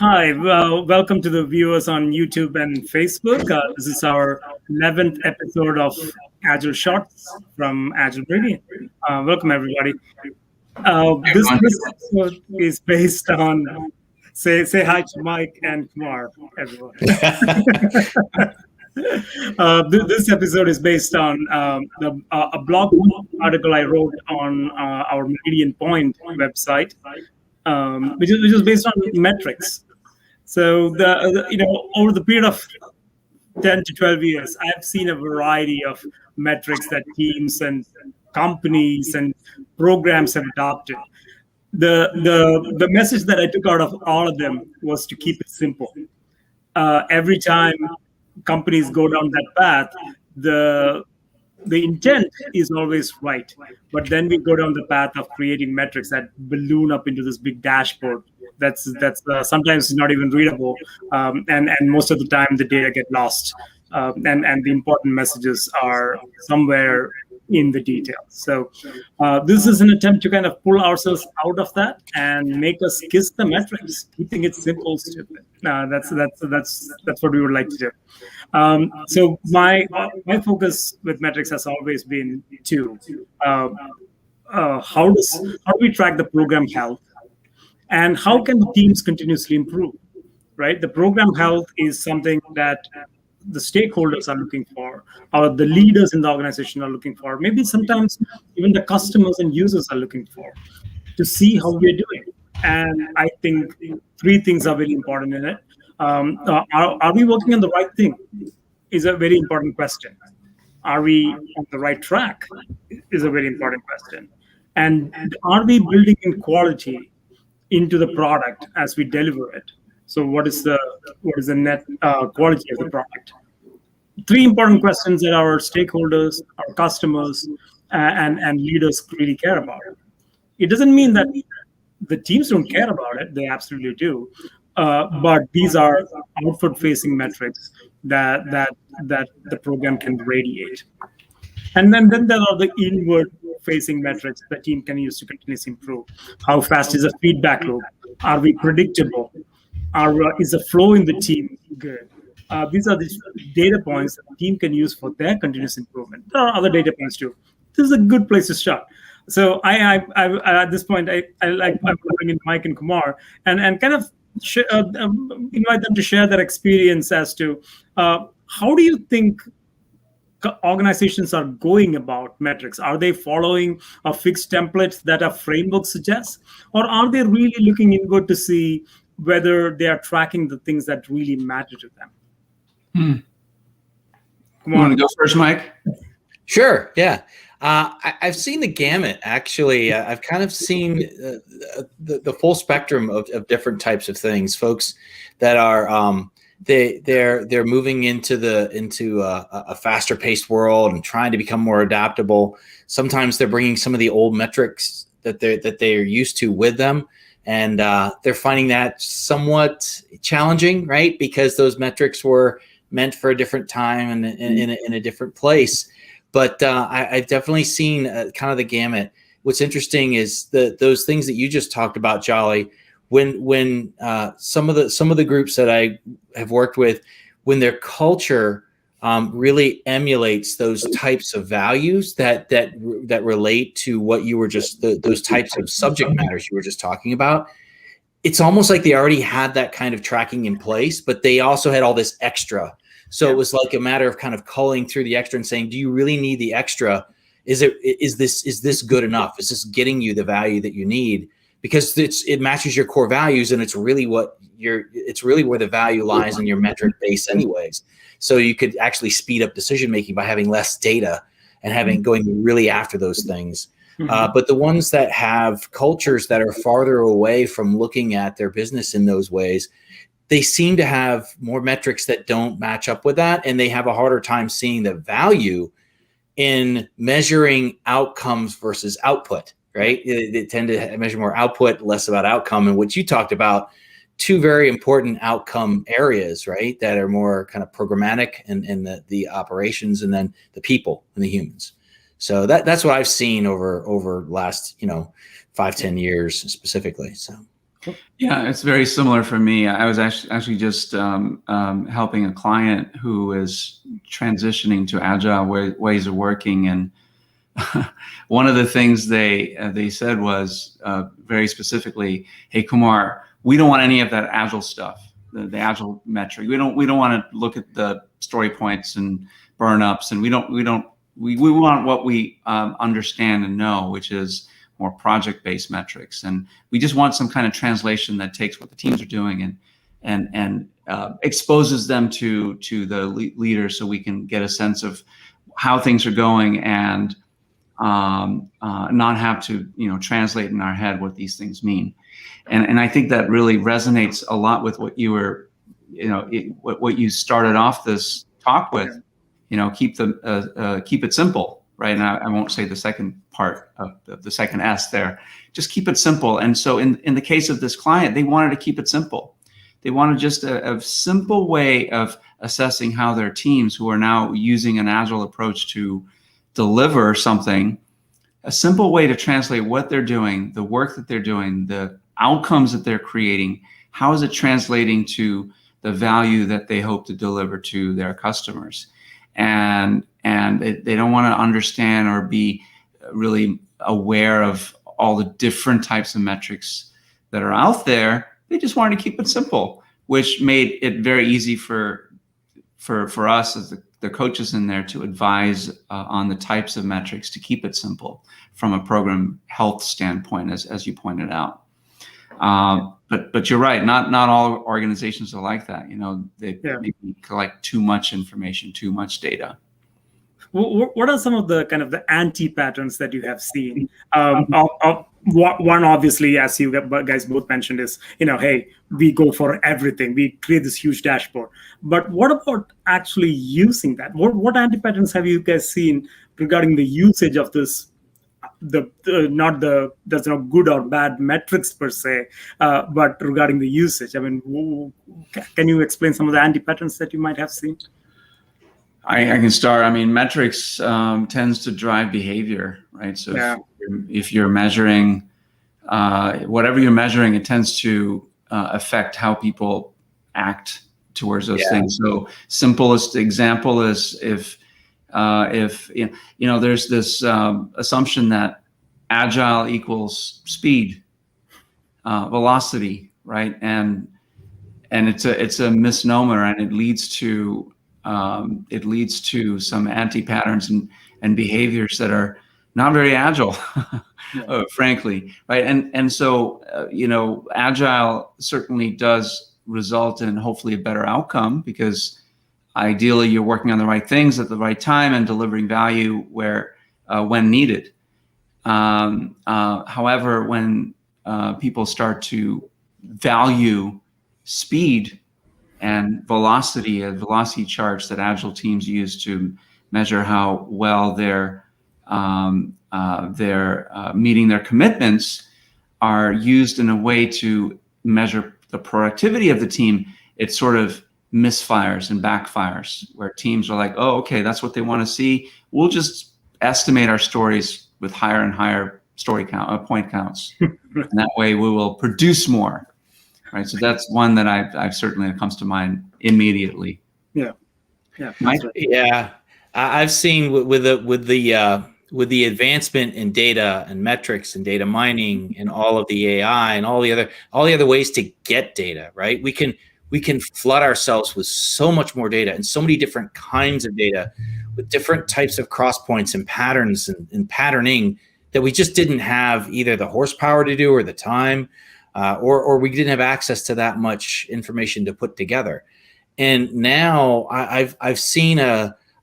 Hi, well, welcome to the viewers on YouTube and Facebook. This is our 11th episode of Agile Shots from Agile Meridian. Welcome, everybody. This episode is based on, say hi to Mike and Kumar, everyone. This episode is based on a blog article I wrote on our Meridian Point website, which is based on metrics. So over the period of 10 to 12 years, I've seen a variety of metrics that teams and companies and programs have adopted. The message that I took out of all of them was to keep it simple. Every time companies go down that path, the intent is always right, but then we go down the path of creating metrics that balloon up into this big dashboard that's sometimes not even readable, and most of the time the data get lost, and the important messages are somewhere in the details. So this is an attempt to kind of pull ourselves out of that and make us kiss the metrics, keeping it simple, stupid. That's what we would like to do. So my focus with metrics has always been to how do we track the program health, and how can the teams continuously improve, right? The program health is something that the stakeholders are looking for, or the leaders in the organization are looking for. Maybe sometimes even the customers and users are looking for, to see how we're doing. And I think three things are very important in it. Are we working on the right thing? Is a very important question. Are we on the right track? Is a very important question. And are we building in quality into the product as we deliver it? So what is the net quality of the product? Three important questions that our stakeholders, our customers, and leaders really care about. It doesn't mean that the teams don't care about it; they absolutely do. But these are outward-facing metrics that the program can radiate. And then there are the inward-facing metrics the team can use to continuously improve. How fast is the feedback loop? Are we predictable? Is the flow in the team good? These are the data points that the team can use for their continuous improvement. There are other data points too. This is a good place to start. So I at this point, I'm bringing in Mike and Kumar and kind of invite them to share their experience as to how do you think organizations are going about metrics? Are they following a fixed template that a framework suggests, or are they really looking inward to see whether they are tracking the things that really matter to them? Come on. You want to go first, Mike? Sure. Yeah. I've seen the gamut, actually. I've kind of seen the full spectrum of different types of things. Folks that are they're moving into a faster paced world and trying to become more adaptable. Sometimes they're bringing some of the old metrics that they're used to with them. And they're finding that somewhat challenging, right? Because those metrics were meant for a different time and in a different place. But I've definitely seen kind of the gamut. What's interesting is those things that you just talked about, Jolly. When some of the groups that I have worked with, when their culture really emulates those types of values that relate to what you were just those types of subject matters you were just talking about, it's almost like they already had that kind of tracking in place, but they also had all this extra. So it was like a matter of kind of culling through the extra and saying, do you really need the extra? Is this good enough? Is this getting you the value that you need? Because it matches your core values, and it's really where the value lies in your metric base anyways. So you could actually speed up decision making by having less data and going really after those things. But the ones that have cultures that are farther away from looking at their business in those ways, they seem to have more metrics that don't match up with that, and they have a harder time seeing the value in measuring outcomes versus output. Right? They tend to measure more output, less about outcome. And what you talked about, two very important outcome areas, right? That are more kind of programmatic and the operations, and then the people and the humans. So that's what I've seen over last, 5-10 years specifically. So Yeah, it's very similar for me. I was actually just helping a client who is transitioning to agile ways of working, and one of the things they said was very specifically, "Hey, Kumar, we don't want any of that agile stuff, the agile metric. We don't want to look at the story points and burn ups, and we want what we understand and know, which is more project-based metrics, and we just want some kind of translation that takes what the teams are doing and exposes them to the leaders, so we can get a sense of how things are going and not have to translate in our head what these things mean." And I think that really resonates a lot with what you were what you started off this talk with. Keep it simple. Right. And I won't say the second part of the second S there. Just keep it simple. And so in the case of this client, they wanted to keep it simple. They wanted just a simple way of assessing how their teams, who are now using an agile approach to deliver something, a simple way to translate what they're doing, the work that they're doing, the outcomes that they're creating. How is it translating to the value that they hope to deliver to their customers? And they don't want to understand or be really aware of all the different types of metrics that are out there. They just wanted to keep it simple, which made it very easy for us as the coaches in there to advise on the types of metrics to keep it simple from a program health standpoint, as you pointed out. But you're right. Not all organizations are like that. They maybe collect too much information, too much data. What are some of the kind of the anti-patterns that you have seen? One, obviously, as you guys both mentioned, is hey, we go for everything. We create this huge dashboard. But what about actually using that? What anti-patterns have you guys seen regarding the usage of this? There's no good or bad metrics per se, but regarding the usage. I mean, can you explain some of the anti-patterns that you might have seen? I can start. I mean, metrics tends to drive behavior, right? So if you're measuring whatever you're measuring, it tends to affect how people act towards those things. So simplest example is if there's this assumption that agile equals speed, velocity, right? And it's a misnomer, and it leads to some anti-patterns and behaviors that are not very agile, frankly, right? And so agile certainly does result in hopefully a better outcome, because ideally you're working on the right things at the right time and delivering value when needed. However, when people start to value speed and velocity charts that agile teams use to measure how well they're meeting their commitments, are used in a way to measure the productivity of the team, it sort of misfires and backfires, where teams are like, oh, okay, that's what they want to see. We'll just estimate our stories with higher and higher point counts. And that way we will produce more. Right. So that's one that I've certainly, it comes to mind immediately. Yeah. Mike? Yeah. I've seen with the advancement in data and metrics and data mining and all of the AI and all the other ways to get data, right? We can flood ourselves with so much more data and so many different kinds of data with different types of cross points and patterns and patterning that we just didn't have either the horsepower to do or the time, or we didn't have access to that much information to put together. And now I've seen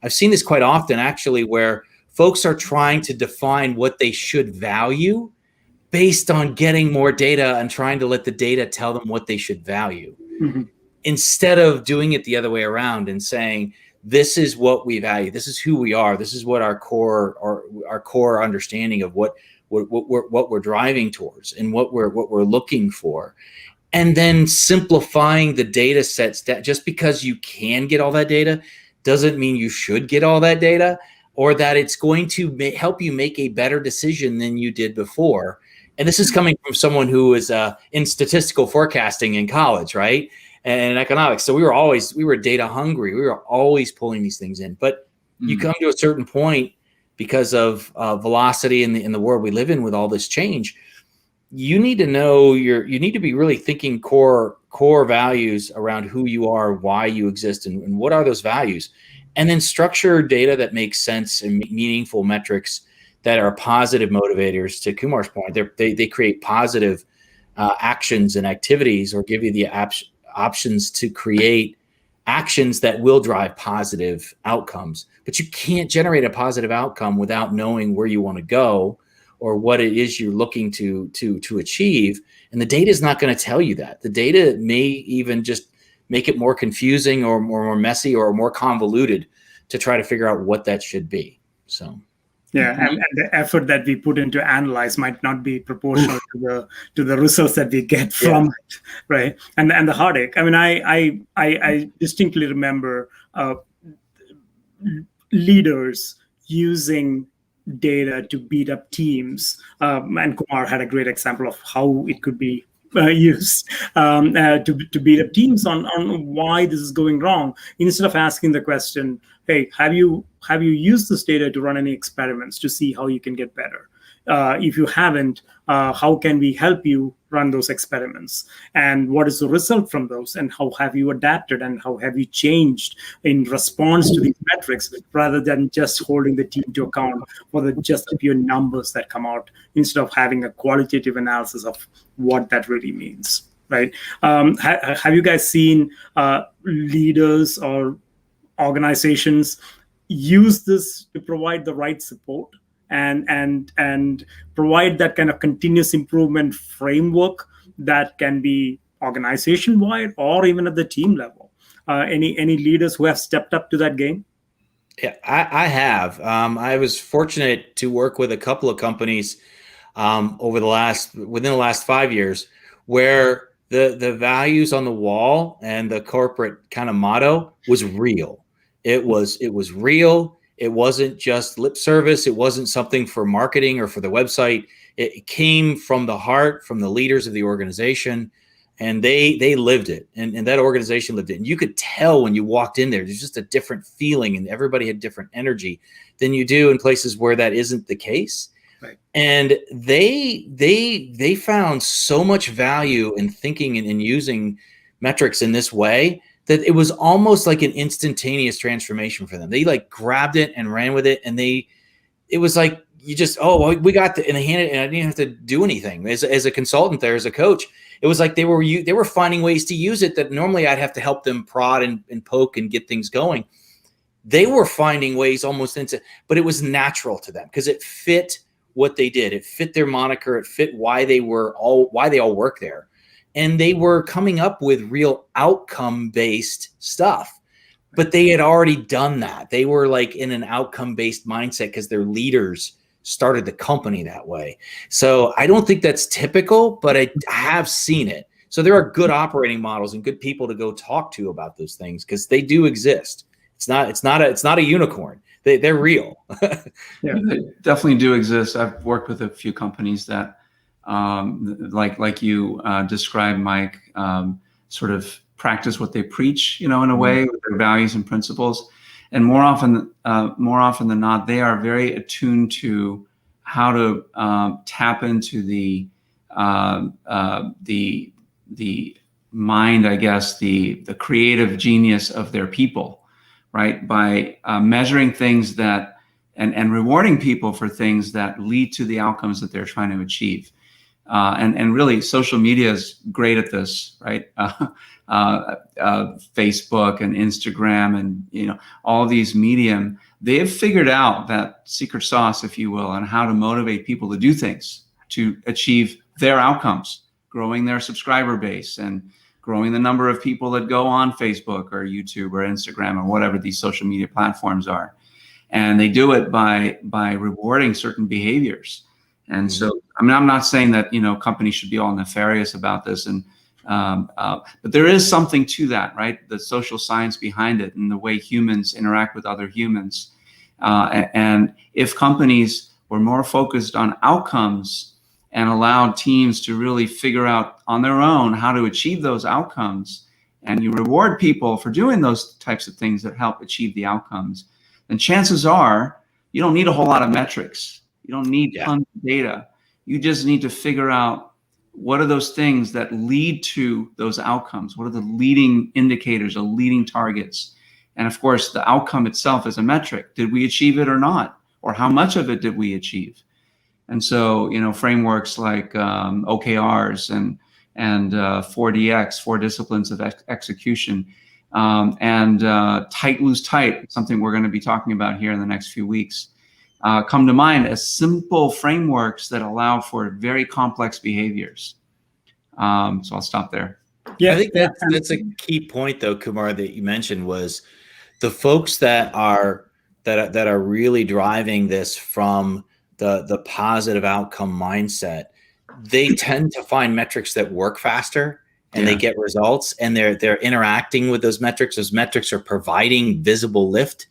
this quite often, actually, where folks are trying to define what they should value based on getting more data and trying to let the data tell them what they should value. Mm-hmm. Instead of doing it the other way around and saying, this is what we value, this is who we are, this is what our core understanding of what we're driving towards and what we're looking for. And then simplifying the data sets, that just because you can get all that data doesn't mean you should get all that data, or that it's going to help you make a better decision than you did before. And this is coming from someone who was in statistical forecasting in college, right? And economics. So we were data hungry. We were always pulling these things in. But you come to a certain point because of velocity in the world we live in with all this change. You need to know you need to be really thinking core values around who you are, why you exist, and what are those values, and then structure data that makes sense and meaningful metrics that are positive motivators. To Kumar's point, they create positive actions and activities, or give you the options to create actions that will drive positive outcomes. But you can't generate a positive outcome without knowing where you want to go or what it is you're looking to achieve. And the data is not going to tell you that. The data may even just make it more confusing or more messy or more convoluted to try to figure out what that should be. So. Yeah, and the effort that we put into analyze might not be proportional to the results that we get from it, right? And the heartache. I mean, I distinctly remember leaders using data to beat up teams, and Kumar had a great example of how it could be used to beat up teams on why this is going wrong, instead of asking the question, hey, have you used this data to run any experiments to see how you can get better? If you haven't, how can we help you run those experiments? And what is the result from those? And how have you adapted? And how have you changed in response to these metrics, rather than just holding the team to account for just the pure numbers that come out, instead of having a qualitative analysis of what that really means, right? Have you guys seen leaders or organizations use this to provide the right support and provide that kind of continuous improvement framework that can be organization wide or even at the team level? Any leaders who have stepped up to that game? Yeah, I have. I was fortunate to work with a couple of companies within the last 5 years, where the values on the wall and the corporate kind of motto was real. It was real. It wasn't just lip service. It wasn't something for marketing or for the website. It came from the heart, from the leaders of the organization, and they lived it. And that organization lived it. And you could tell when you walked in there, there's just a different feeling, and everybody had different energy than you do in places where that isn't the case. Right. And they found so much value in thinking and using metrics in this way that it was almost like an instantaneous transformation for them. They like grabbed it and ran with it, and it was like, you just, we got the, and they handed it, and I didn't have to do anything. As a consultant there, as a coach, it was like they were finding ways to use it that normally I'd have to help them prod and poke and get things going. They were finding ways almost but it was natural to them because it fit what they did. It fit their moniker. It fit why they all work there. And they were coming up with real outcome-based stuff, but they had already done that. They were like in an outcome-based mindset because their leaders started the company that way. So I don't think that's typical, but I have seen it. So there are good operating models and good people to go talk to about those things because they do exist. It's not a unicorn. They're real. Yeah, they definitely do exist. I've worked with a few companies that, like you described, Mike, sort of practice what they preach, in a way, with their values and principles. And more often than not, they are very attuned to how to tap into the mind, I guess, the creative genius of their people, right? By measuring things that and rewarding people for things that lead to the outcomes that they're trying to achieve. And really, social media is great at this, right? Facebook and Instagram and all these medium, they have figured out that secret sauce, if you will, on how to motivate people to do things to achieve their outcomes, growing their subscriber base and growing the number of people that go on Facebook or YouTube or Instagram or whatever these social media platforms are. And they do it by rewarding certain behaviors. And so, I mean, I'm not saying that, companies should be all nefarious about this, but there is something to that, right? The social science behind it and the way humans interact with other humans. And if companies were more focused on outcomes and allowed teams to really figure out on their own how to achieve those outcomes, and you reward people for doing those types of things that help achieve the outcomes, then chances are you don't need a whole lot of metrics. You don't need tons of data. You just need to figure out what are those things that lead to those outcomes? What are the leading indicators or leading targets? And of course, the outcome itself is a metric. Did we achieve it or not? Or how much of it did we achieve? And so, frameworks like OKRs and 4DX, 4 disciplines of execution, and tight, loose, tight, something we're going to be talking about here in the next few weeks, come to mind as simple frameworks that allow for very complex behaviors. So I'll stop there. Yeah, I think that's a key point, though, Kumar, that you mentioned was the folks that are really driving this from the positive outcome mindset. They tend to find metrics that work faster, and they get results, and they're interacting with those metrics. Those metrics are providing visible lift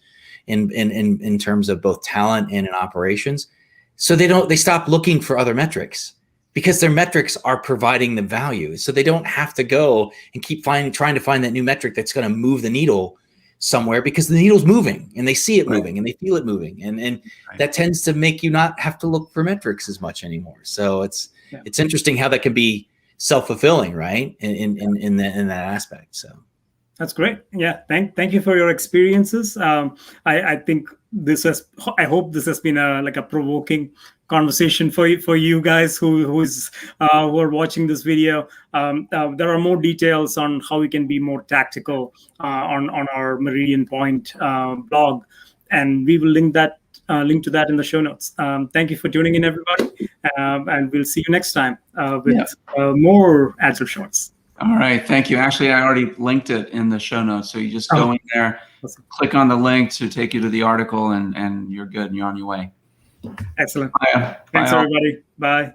in terms of both talent and in operations. So they stop looking for other metrics because their metrics are providing the value. So they don't have to go and keep trying to find that new metric that's going to move the needle somewhere, because the needle's moving and they see it moving and they feel it moving. And that tends to make you not have to look for metrics as much anymore. So it's interesting how that can be self-fulfilling, right? In that aspect. So that's great. Yeah. Thank you for your experiences. I think I hope this has been a provoking conversation for you guys who are watching this video. There are more details on how we can be more tactical on our Meridian Point blog, and we will link to that in the show notes. Thank you for tuning in, everybody, and we'll see you next time with more Agile Shorts. All right, thank you. Actually, I already linked it in the show notes, so you just go in there, click on the link to take you to the article, and you're good, and you're on your way. Excellent. Bye. Thanks, everybody. Bye.